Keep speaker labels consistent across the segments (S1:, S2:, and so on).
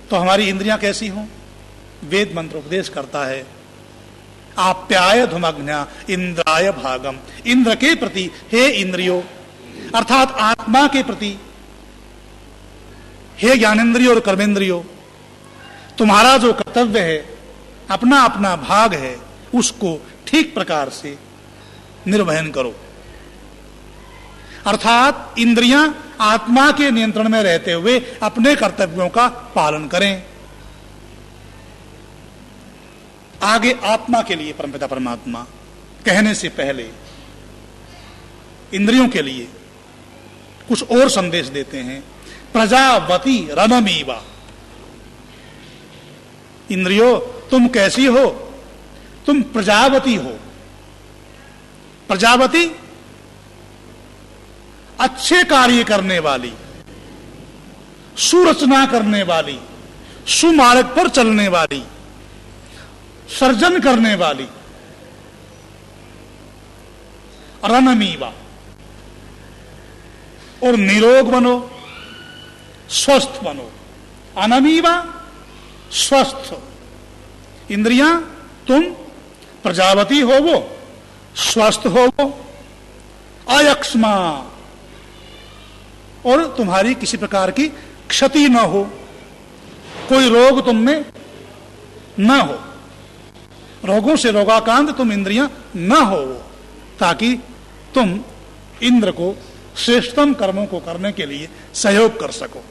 S1: तो हमारी इंद्रियां कैसी हों? वेद मंत्र उपदेश करता है, आप्याय धुमग्न्या इंद्राय भागम। इंद्र के प्रति हे इंद्रियों, अर्थात आत्मा के प्रति हे ज्ञानेन्द्रियों और कर्मेंद्रियों, तुम्हारा जो कर्तव्य है, अपना अपना भाग है, उसको ठीक प्रकार से निर्वहन करो। अर्थात इंद्रियां आत्मा के नियंत्रण में रहते हुए अपने कर्तव्यों का पालन करें। आगे आत्मा के लिए परमपिता परमात्मा कहने से पहले इंद्रियों के लिए कुछ और संदेश देते हैं। प्रजावती रनमीवा, इंद्रियों तुम कैसी हो? तुम प्रजावती हो। प्रजावती अच्छे कार्य करने वाली, सुरचना करने वाली, सुमार्ग पर चलने वाली, सर्जन करने वाली। रनमीवा, और निरोग बनो, स्वस्थ बनो। अनमीवा, स्वस्थ। इंद्रियां तुम प्रजावती हो वो, स्वस्थ हो वो, अयक्ष्मा, और तुम्हारी किसी प्रकार की क्षति न हो, कोई रोग तुम में न हो, रोगों से रोगाक्रांत तुम इंद्रियां न हो, ताकि तुम इंद्र को श्रेष्ठतम कर्मों को करने के लिए सहयोग कर सको।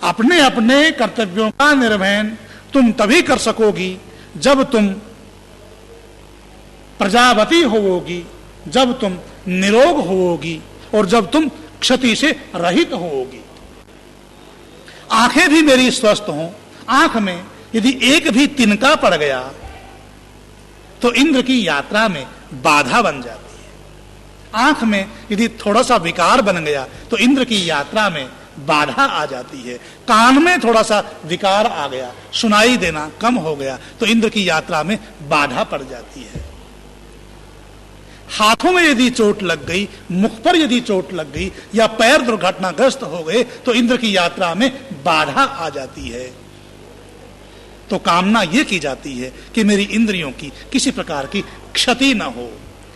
S1: अपने अपने कर्तव्यों का निर्वहन तुम तभी कर सकोगी जब तुम प्रजावती होवोगी, जब तुम निरोग होवोगी और जब तुम क्षति से रहित होवोगी। आंखें भी मेरी स्वस्थ हों, आंख में यदि एक भी तिनका पड़ गया तो इंद्र की यात्रा में बाधा बन जाती है। आंख में यदि थोड़ा सा विकार बन गया तो इंद्र की यात्रा में बाधा आ जाती है। कान में थोड़ा सा विकार आ गया, सुनाई देना कम हो गया तो इंद्र की यात्रा में बाधा पड़ जाती है। हाथों में यदि चोट लग गई, मुख पर यदि चोट लग गई या पैर दुर्घटनाग्रस्त हो गए तो इंद्र की यात्रा में बाधा आ जाती है। तो कामना यह की जाती है कि मेरी इंद्रियों की किसी प्रकार की क्षति न हो,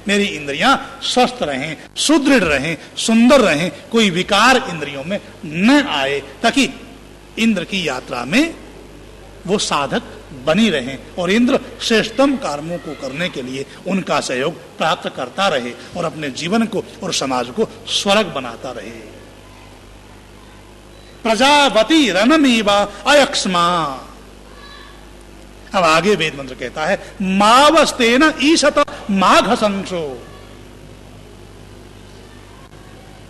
S1: मेरी इंद्रियां स्वस्थ रहें, सुदृढ़ रहें, सुंदर रहें, कोई विकार इंद्रियों में न आए, ताकि इंद्र की यात्रा में वो साधक बनी रहें और इंद्र श्रेष्ठतम कर्मों को करने के लिए उनका सहयोग प्राप्त करता रहे और अपने जीवन को और समाज को स्वर्ग बनाता रहे। प्रजावती रनमीवा अयक्ष्मा। अब आगे वेद मंत्र कहता है, मावस्तेन ईशत माघ संशो।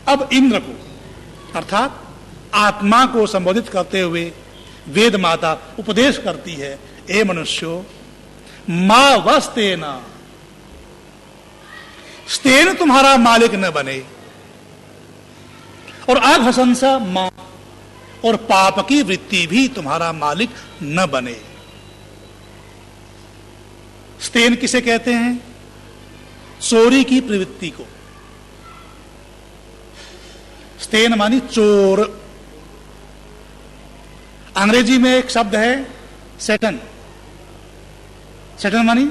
S1: अब इंद्र को अर्थात आत्मा को संबोधित करते हुए वेद माता उपदेश करती है, ए मनुष्यो, मावस्तेन, स्तेन तुम्हारा मालिक न बने, और अघसंसा मां, और पाप की वृत्ति भी तुम्हारा मालिक न बने। स्तेन किसे कहते हैं? चोरी की प्रवृत्ति को। स्तेन मानी चोर। अंग्रेजी में एक शब्द है सैटन। सैटन मानी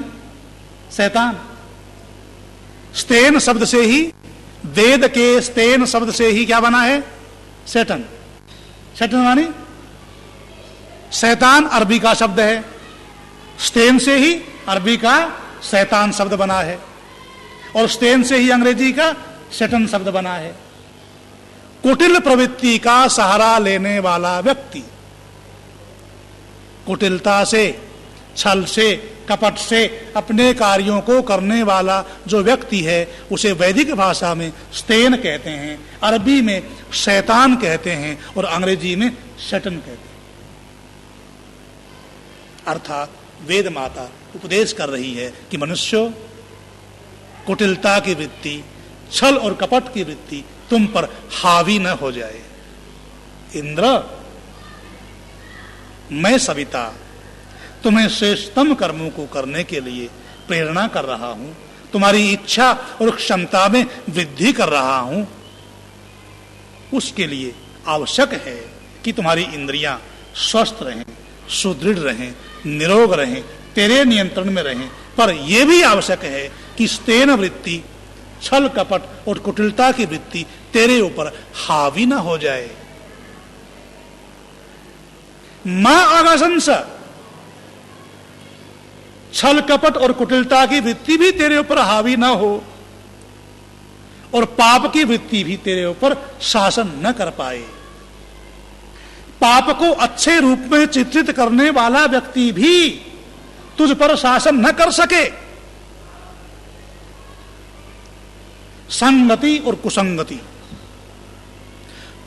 S1: शैतान। स्तेन शब्द से ही, वेद के स्तेन शब्द से ही क्या बना है? सैटन। सैटन मानी शैतान, अरबी का शब्द है। स्तेन से ही अरबी का शैतान शब्द बना है और स्तेन से ही अंग्रेजी का सैटन शब्द बना है। कुटिल प्रवृत्ति का सहारा लेने वाला व्यक्ति, कुटिलता से, छल से, कपट से अपने कार्यों को करने वाला जो व्यक्ति है उसे वैदिक भाषा में स्तेन कहते हैं, अरबी में शैतान कहते हैं और अंग्रेजी में सैटन कहते हैं। अर्थात वेद माता उपदेश कर रही है कि मनुष्यों, कुटिलता की वृत्ति, छल और कपट की वृत्ति तुम पर हावी न हो जाए। इंद्र, मैं सविता तुम्हें श्रेष्ठतम कर्मों को करने के लिए प्रेरणा कर रहा हूं, तुम्हारी इच्छा और क्षमता में वृद्धि कर रहा हूं। उसके लिए आवश्यक है कि तुम्हारी इंद्रियां स्वस्थ रहें, सुदृढ़ रहें, निरोग रहें, तेरे नियंत्रण में रहें। पर यह भी आवश्यक है कि स्तेन वृत्ति, छल कपट और कुटिलता की वृत्ति तेरे ऊपर हावी ना हो जाए। मां आगाशंस, छल कपट और कुटिलता की वृत्ति भी तेरे ऊपर हावी ना हो और पाप की वृत्ति भी तेरे ऊपर शासन न कर पाए। पाप को अच्छे रूप में चित्रित करने वाला व्यक्ति भी तुझ पर शासन न कर सके। संगति और कुसंगति,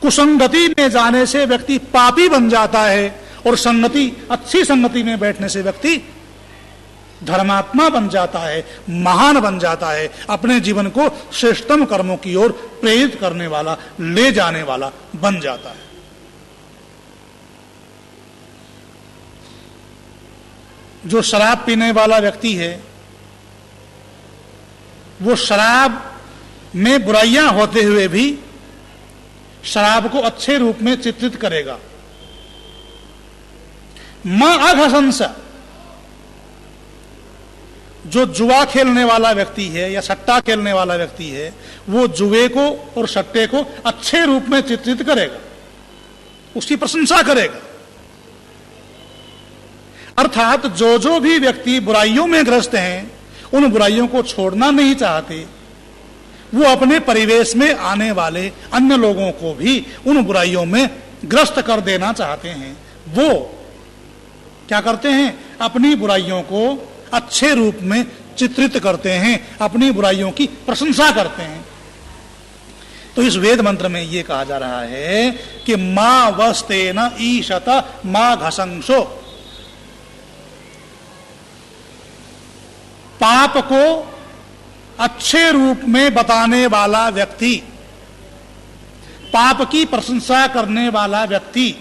S1: कुसंगति में जाने से व्यक्ति पापी बन जाता है और संगति, अच्छी संगति में बैठने से व्यक्ति धर्मात्मा बन जाता है, महान बन जाता है, अपने जीवन को श्रेष्ठतम कर्मों की ओर प्रेरित करने वाला, ले जाने वाला बन जाता है। जो शराब पीने वाला व्यक्ति है वो शराब में बुराइयां होते हुए भी शराब को अच्छे रूप में चित्रित करेगा। मां अघसंस, जो जुआ खेलने वाला व्यक्ति है या सट्टा खेलने वाला व्यक्ति है वो जुए को और सट्टे को अच्छे रूप में चित्रित करेगा, उसकी प्रशंसा करेगा। अर्थात जो जो भी व्यक्ति बुराइयों में ग्रस्त हैं उन बुराइयों को छोड़ना नहीं चाहते, वो अपने परिवेश में आने वाले अन्य लोगों को भी उन बुराइयों में ग्रस्त कर देना चाहते हैं। वो क्या करते हैं? अपनी बुराइयों को अच्छे रूप में चित्रित करते हैं, अपनी बुराइयों की प्रशंसा करते हैं। तो इस वेद मंत्र में यह कहा जा रहा है कि मां वस्तेन ईशत मां घसंसो, पाप को अच्छे रूप में बताने वाला व्यक्ति, पाप की प्रशंसा करने वाला व्यक्ति,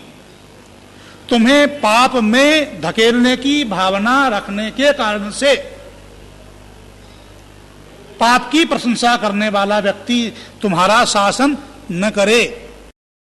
S1: तुम्हें पाप में धकेलने की भावना रखने के कारण से पाप की प्रशंसा करने वाला व्यक्ति तुम्हारा शासन न करे।